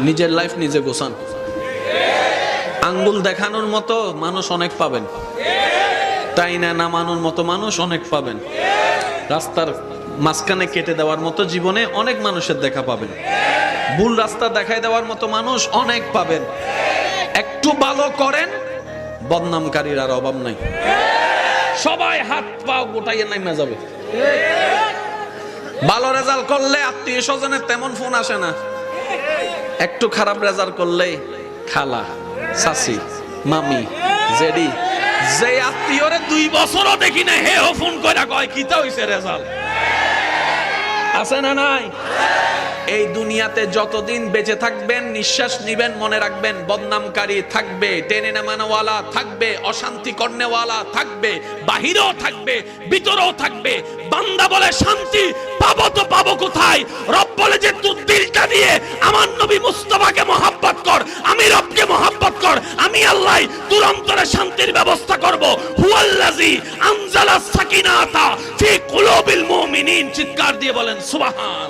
নিজের লাইফ নিজে গোছান। আঙ্গুল দেখানোর মতো মানুষ অনেক পাবেন, তাই না নামানোর মতো মানুষ অনেক পাবেন, রাস্তার মাঝখানে কেটে দেওয়ার মতো জীবনে অনেক মানুষের দেখা পাবেন, ভুল রাস্তা দেখায় দেওয়ার মতো মানুষ অনেক পাবেন। একটু ভালো করেন, বদনামকারীর আর অভাব নাই, সবাই হাত পা গোটাইয়ে নাইমা যাবে। ভালো রেজাল্ট করলে আত্মীয় স্বজনের তেমন ফোন আসে না, একটু খারাপ রেজাল্ট করলে খালা, চাচি, মামি, জেডি, যে আত্মীয়রে 2 বছরও দেখি না হে ফোন কইরা কয় কিতা হইছে রেজাল্ট, আছে না নাই? এই দুনিয়াতে যতদিন বেঁচে থাকবেন, নিঃশ্বাস নিবেন, মনে রাখবেন বদনামকারী থাকবে, টেনে নামানোওয়ালা থাকবে, অশান্তি করনেওয়ালা থাকবে, বাহিরেও থাকবে, ভিতরেও থাকবে। বান্দা বলে শান্তি পাবো তো পাবো কোথায়? রব বলে যে তুই দিলটা দিয়ে আমার নবী মুস্তাফাকে মহব্বত কর, আমি রবকে মহব্বত কর, আমি আল্লাহ তোর অন্তরে শান্তির ব্যবস্থা করব। হুয়াল্লাযী আনজালাস সাকিনাতা ফি কুলুবিল মুমিনিন। চিৎকার দিয়ে বলেন সুবহান।